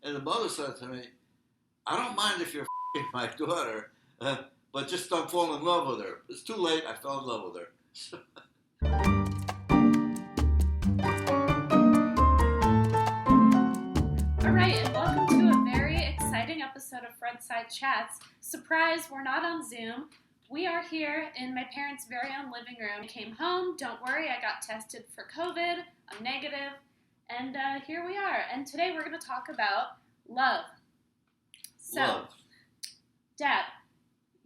And the mother said to me, I don't mind if you're my daughter, but just don't fall in love with her. It's too late. I fell in love with her. All right, and welcome to a very exciting episode of Fredside Chats. Surprise, we're not on Zoom. We are here in my parents' very own living room. I came home, don't worry, I got tested for COVID, I'm negative, and here we are. And today we're going to talk about love. So, Love. Dad,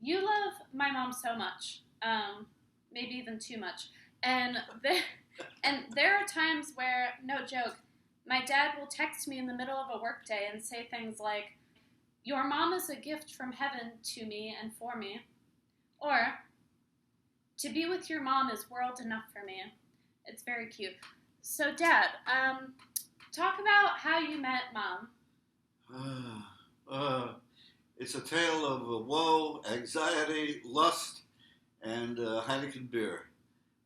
you love my mom so much, maybe even too much. And there are times where, no joke, my dad will text me in the middle of a workday and say things like, your mom is a gift from heaven to me and for me. Or, to be with your mom is world enough for me. It's very cute. So, Dad, talk about how you met Mom. It's a tale of woe, anxiety, lust, and Heineken beer.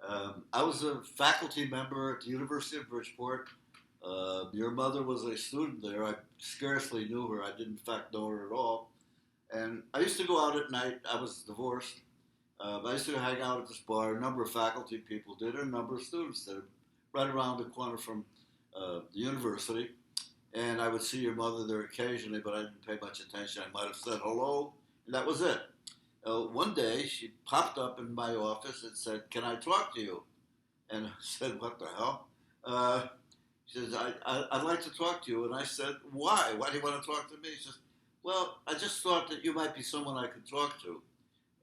I was a faculty member at the University of Bridgeport. Your mother was a student there. I scarcely knew her. I didn't, in fact, know her at all. And I used to go out at night. I was divorced. I used to hang out at this bar. A number of faculty people did, and a number of students did, right around the corner from the university. And I would see your mother there occasionally, but I didn't pay much attention. I might have said hello, and that was it. One day, she popped up in my office and said, "Can I talk to you?" And I said, "What the hell?" She says, I'd like to talk to you. And I said, "Why? Why do you want to talk to me?" She says, "Well, I just thought that you might be someone I could talk to."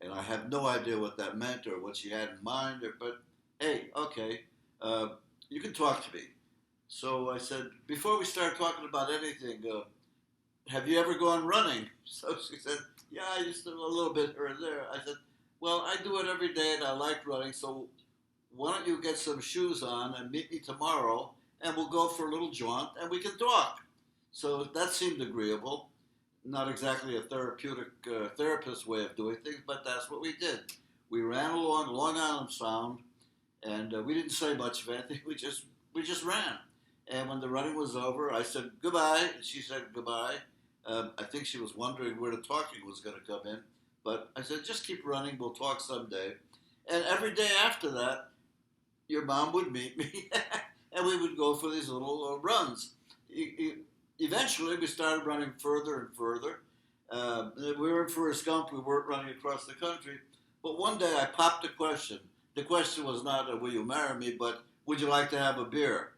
And I have no idea what that meant or what she had in mind. But, hey, okay, you can talk to me. So I said, before we start talking about anything, have you ever gone running? So she said, yeah, I used to a little bit here and there. I said, well, I do it every day and I like running, so why don't you get some shoes on and meet me tomorrow and we'll go for a little jaunt and we can talk. So that seemed agreeable. Not exactly a therapist way of doing things, but that's what we did. We ran along Long Island Sound, and we didn't say much of anything. We just ran. And when the running was over, I said goodbye, and she said goodbye. I think she was wondering where the talking was going to come in, but I said just keep running. We'll talk someday. And every day after that, your mom would meet me, and we would go for these little runs. Eventually, we started running further and further. We were in Forrest Gump. We weren't running across the country. But one day, I popped a question. The question was not, will you marry me, but would you like to have a beer?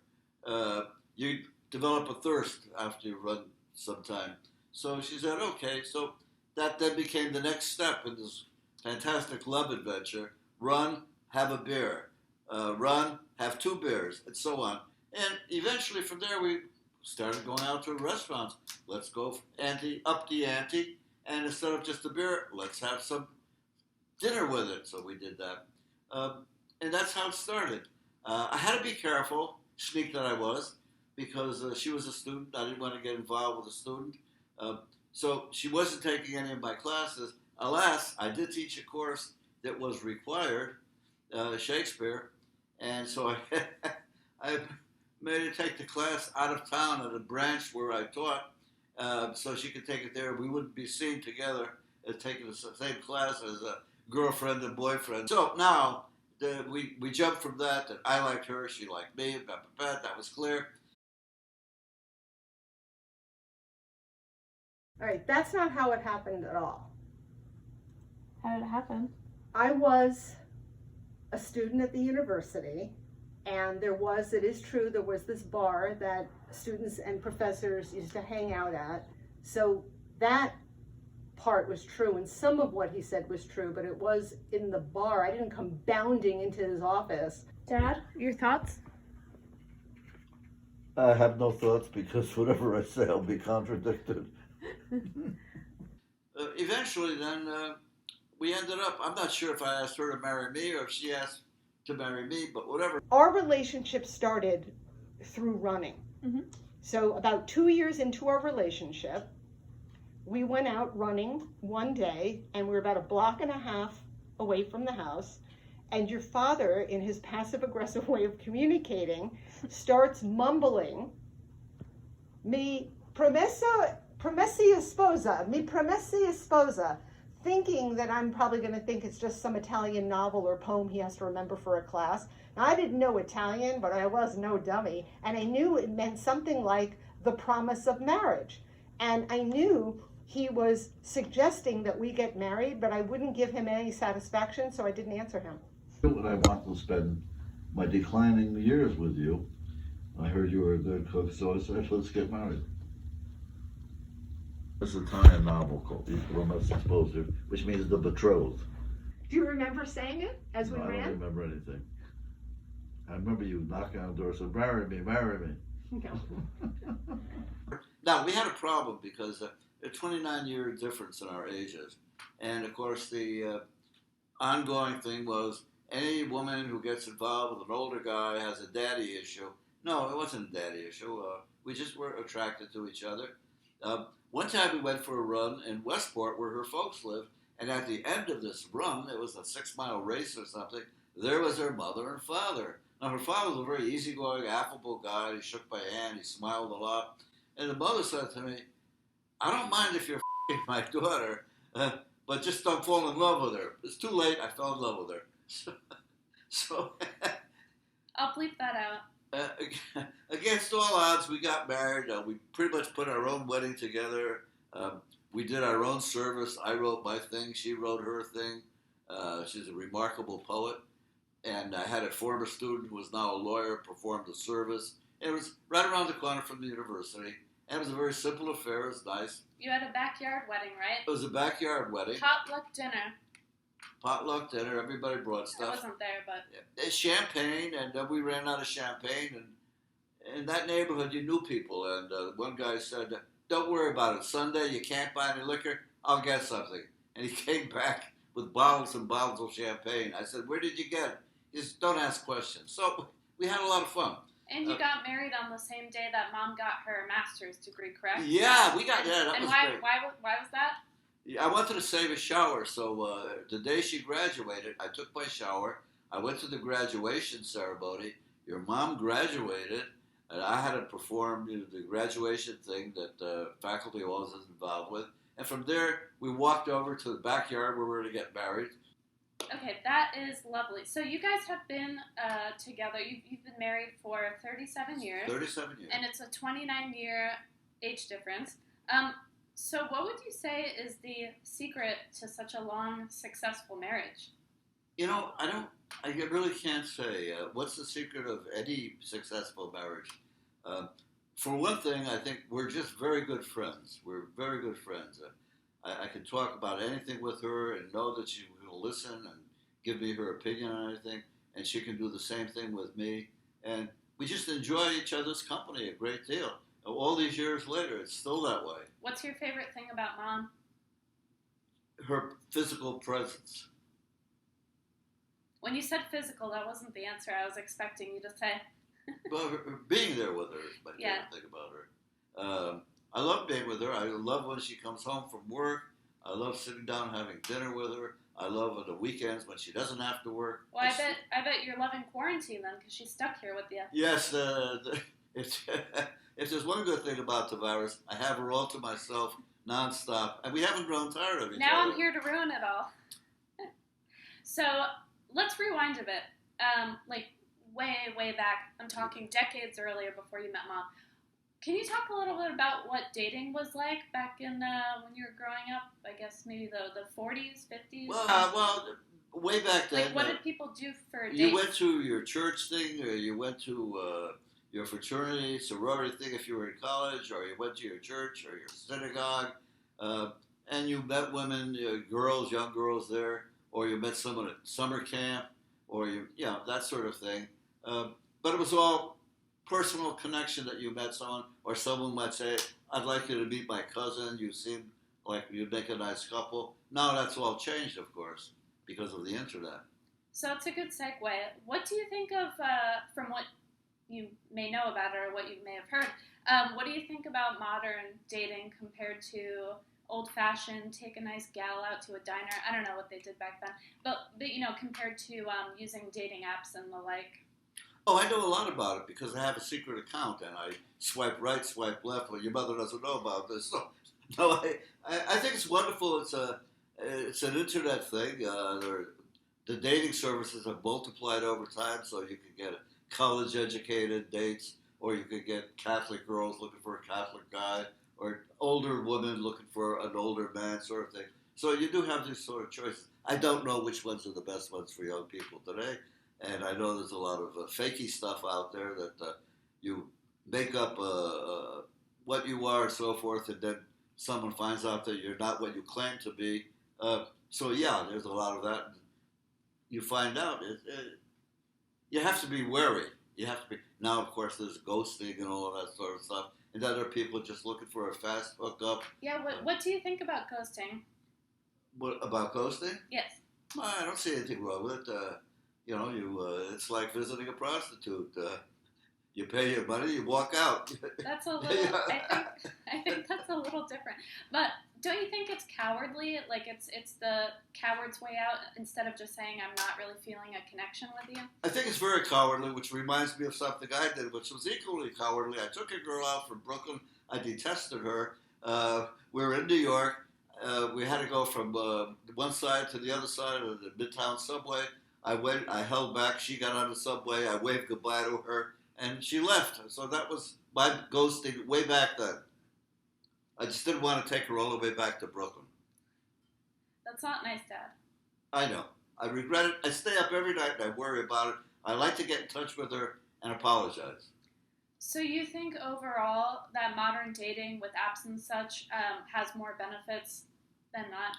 You develop a thirst after you run sometime. So she said, okay. So that then became the next step in this fantastic love adventure. Run, have a beer. Run, have 2 beers, and so on. And eventually from there, we started going out to restaurants. Let's go up the ante, and instead of just a beer, let's have some dinner with it. So we did that. And that's how it started. I had to be careful, sneak that I was, because she was a student. I didn't want to get involved with a student. So she wasn't taking any of my classes. Alas, I did teach a course that was required, Shakespeare, and so I made her take the class out of town at a branch where I taught, so she could take it there. We wouldn't be seen together as taking the same class as a girlfriend and boyfriend. So now we jumped from that I liked her, she liked me, that was clear. All right, that's not how it happened at all. How did it happen? I was a student at the university, and it is true, there was this bar that students and professors used to hang out at. So that part was true, and some of what he said was true, but it was in the bar. I didn't come bounding into his office. Dad, your thoughts? I have no thoughts because whatever I say, I'll be contradicted. Eventually, then, we ended up, I'm not sure if I asked her to marry me or if she asked to marry me, but whatever. Our relationship started through running. Mm-hmm. So about 2 years into our relationship, we went out running one day, and we were about a block and a half away from the house, and your father, in his passive-aggressive way of communicating, starts mumbling me Promessi sposa, mi promessi sposa, thinking that I'm probably going to think it's just some Italian novel or poem he has to remember for a class. Now, I didn't know Italian, but I was no dummy, and I knew it meant something like the promise of marriage. And I knew he was suggesting that we get married, but I wouldn't give him any satisfaction, so I didn't answer him. And I want to spend my declining years with you. I heard you were a good cook, so I said, let's get married. This Italian novel called The Promessi Sposa, which means the betrothed. Do you remember saying it as we I ran? don't remember anything. I remember you knocking on the door and said, marry me, marry me. No. Now, we had a problem because a 29-year difference in our ages. And, of course, the ongoing thing was any woman who gets involved with an older guy has a daddy issue. No, it wasn't a daddy issue. We just were attracted to each other. One time we went for a run in Westport where her folks lived, and at the end of this run, it was a 6-mile race or something, there was her mother and father. Now, her father was a very easygoing, affable guy. He shook my hand. He smiled a lot. And the mother said to me, I don't mind if you're f***ing my daughter, but just don't fall in love with her. It's too late. I fell in love with her. So I'll bleep that out. Against all odds, we got married. We pretty much put our own wedding together. We did our own service. I wrote my thing. She wrote her thing. She's a remarkable poet. And I had a former student who is now a lawyer perform the service. It was right around the corner from the university. And it was a very simple affair. It was nice. You had a backyard wedding, right? It was a backyard wedding. Potluck dinner. Potluck dinner. Everybody brought I stuff. wasn't there, but... Champagne, and then we ran out of champagne. And in that neighborhood, you knew people. And one guy said, don't worry about it. Sunday, you can't buy any liquor. I'll get something. And he came back with bottles and bottles of champagne. I said, where did you get it? He said, don't ask questions. So we had a lot of fun. And you got married on the same day that Mom got her master's degree, correct? Yeah, we got that. And Was why, great. why was that? I wanted to save a shower, so the day she graduated, I took my shower. I went to the graduation ceremony. Your mom graduated, and I had to perform the graduation thing that faculty always is involved with. And from there, we walked over to the backyard where we were to get married. Okay, that is lovely. So you guys have been together. You've been married for 37 years. 37 years. And it's a 29-year age difference. So what would you say is the secret to such a long, successful marriage? You know, I really can't say. What's the secret of any successful marriage? For one thing, I think we're just very good friends. We're very good friends. I can talk about anything with her and know that she will listen and give me her opinion on anything, and she can do the same thing with me. And we just enjoy each other's company a great deal. All these years later, it's still that way. What's your favorite thing about Mom? Her physical presence. When you said physical, that wasn't the answer I was expecting you to say. Well, being there with her is my favorite Yeah. thing about her. I love being with her. I love when she comes home from work. I love sitting down and having dinner with her. I love on the weekends when she doesn't have to work. Well, I bet you're loving quarantine then, because she's stuck here with you. Yes, if there's one good thing about the virus, I have her all to myself nonstop, and we haven't grown tired of each Now other. I'm here to ruin it all. So let's rewind a bit. Like way back. I'm talking decades earlier before you met Mom. Can you talk a little bit about what dating was like back in when you were growing up? I guess maybe the 40s, 50s? Well, way back then. Like, what did people do for dates? You went to your church thing, or you went to your fraternity, sorority thing if you were in college, or you went to your church or your synagogue, and you met women, girls, young girls there, or you met someone at summer camp, or that sort of thing. But it was all personal connection that you met someone, or someone might say, I'd like you to meet my cousin, you seem like you'd make a nice couple. Now that's all changed, of course, because of the internet. So it's a good segue. What do you think of, from what you may know about her or what you may have heard, what do you think about modern dating compared to old-fashioned, take a nice gal out to a diner? I don't know what they did back then. But compared to using dating apps and the like. Oh, I know a lot about it because I have a secret account and I swipe right, swipe left. Well, your mother doesn't know about this. So, no, I think it's wonderful. It's an internet thing. The dating services have multiplied over time, so you can get college-educated dates, or you could get Catholic girls looking for a Catholic guy, or older women looking for an older man, sort of thing. So you do have these sort of choices. I don't know which ones are the best ones for young people today. And I know there's a lot of fakey stuff out there that you make up what you are and so forth, and then someone finds out that you're not what you claim to be. So yeah, there's a lot of that. You find out you have to be wary. You have to be now. Of course, there's ghosting and all of that sort of stuff, and other people just looking for a fast hookup. Yeah, what do you think about ghosting? What about ghosting? Yes. I don't see anything wrong with it. It's like visiting a prostitute. You pay your money, you walk out. That's a little. I think that's a little different. But don't you think it's cowardly? Like it's the coward's way out instead of just saying I'm not really feeling a connection with you. I think it's very cowardly, which reminds me of something I did, which was equally cowardly. I took a girl out from Brooklyn. I detested her. We were in New York. We had to go from one side to the other side of the Midtown subway. I held back. She got on the subway. I waved goodbye to her, and she left. So that was my ghosting way back then. I just didn't want to take her all the way back to Brooklyn. That's not nice, Dad. I know. I regret it. I stay up every night and I worry about it. I like to get in touch with her and apologize. So you think overall that modern dating with apps and such has more benefits than not?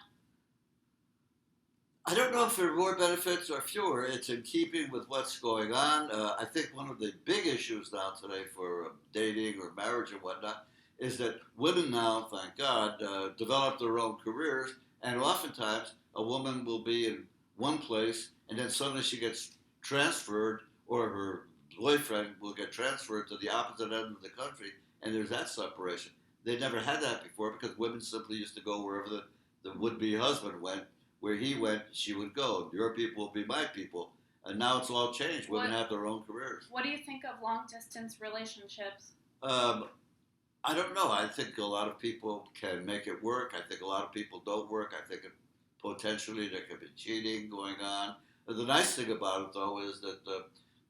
I don't know if there are more benefits or fewer. It's in keeping with what's going on. I think one of the big issues now today for dating or marriage and whatnot is that women now, thank God, develop their own careers, and oftentimes a woman will be in one place and then suddenly she gets transferred, or her boyfriend will get transferred to the opposite end of the country, and there's that separation. They never had that before because women simply used to go wherever the would-be husband went. Where he went, she would go. Your people will be my people. And now it's all changed. Women have their own careers. What do you think of long-distance relationships? I don't know. I think a lot of people can make it work. I think a lot of people don't work. I think potentially there could be cheating going on. The nice thing about it, though, is that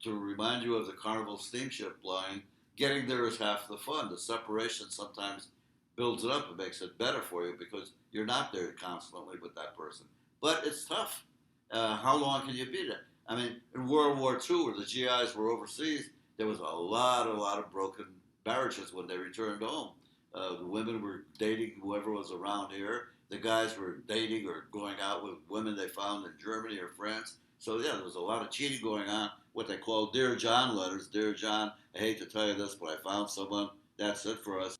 to remind you of the Carnival steamship line, getting there is half the fun. The separation sometimes builds it up and makes it better for you because you're not there constantly with that person. But it's tough. How long can you be there? I mean, in World War II, where the GIs were overseas, there was a lot of broken marriages when they returned home. The women were dating whoever was around here. The guys were dating or going out with women they found in Germany or France. So, yeah, there was a lot of cheating going on, what they call Dear John letters. Dear John, I hate to tell you this, but I found someone. That's it for us.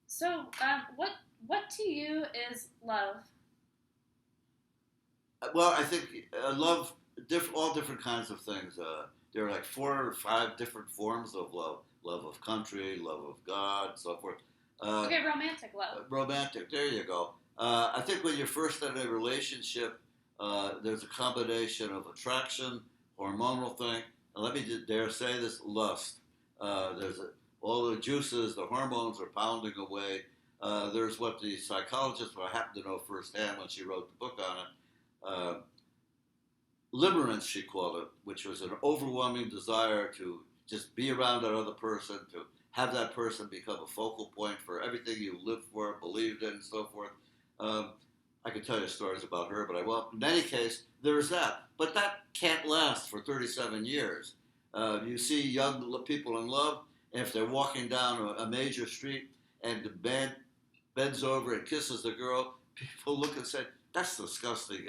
So, what to you is love? Well, I think love, all different kinds of things. There are like 4 or 5 different forms of love. Love of country, love of God, so forth. Okay, romantic love. Romantic, there you go. I think when you're first in a relationship, there's a combination of attraction, hormonal thing, and let me dare say this, lust. All the juices, the hormones are pounding away. There's what the psychologist, who I happen to know firsthand when she wrote the book on it, limerence, she called it, which was an overwhelming desire to just be around that other person, to have that person become a focal point for everything you lived for, believed in, and so forth. I could tell you stories about her, but I won't. In any case, there's that. But that can't last for 37 years. You see young people in love, and if they're walking down a major street and the man bends over and kisses the girl, people look and say, that's disgusting.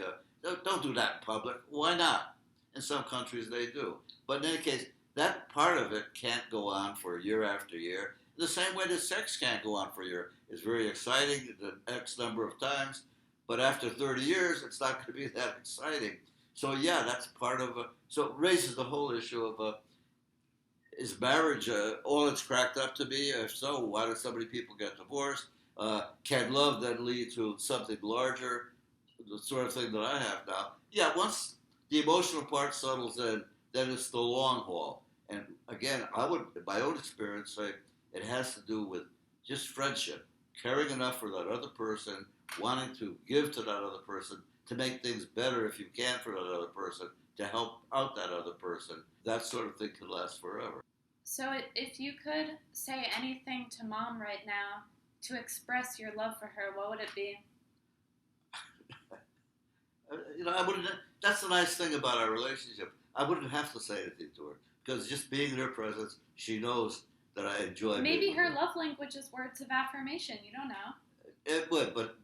Don't do that in public. Why not? In some countries they do. But in any case, that part of it can't go on for year after year. The same way that sex can't go on for a year. It's very exciting the X number of times, but after 30 years, it's not going to be that exciting. So yeah, that's part of so it raises the whole issue of is marriage all it's cracked up to be? If so, why do so many people get divorced? Can love then lead to something larger? The sort of thing that I have now. Yeah, once the emotional part settles in, then it's the long haul. And again, I would, in my own experience, say it has to do with just friendship, caring enough for that other person, wanting to give to that other person, to make things better if you can for that other person, to help out that other person. That sort of thing can last forever. So if you could say anything to Mom right now to express your love for her, what would it be? I wouldn't. That's the nice thing about our relationship. I wouldn't have to say anything to her because just being in her presence, she knows that I enjoy. Maybe her love language is words of affirmation. You don't know. It would, but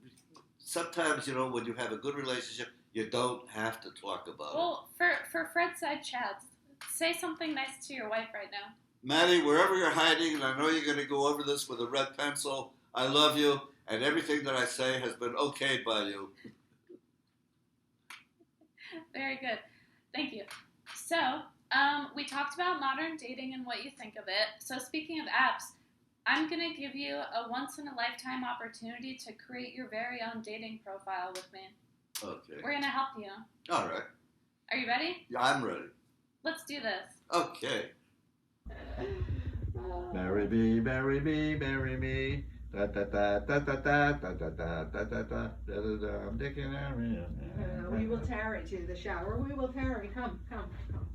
sometimes when you have a good relationship, you don't have to talk about it. Well, for Fredside chats, say something nice to your wife right now. Maddie, wherever you're hiding, and I know you're going to go over this with a red pencil, I love you, and everything that I say has been okayed by you. Very good. Thank you. So, we talked about modern dating and what you think of it. So, speaking of apps, I'm going to give you a once-in-a-lifetime opportunity to create your very own dating profile with me. Okay. We're going to help you. All right. Are you ready? Yeah, I'm ready. Let's do this. Okay. Marry me, marry me, marry me. Da da da da da da da da da da da da da. I'm digging. We will tarry to the shower. We will tarry. Come, come, come.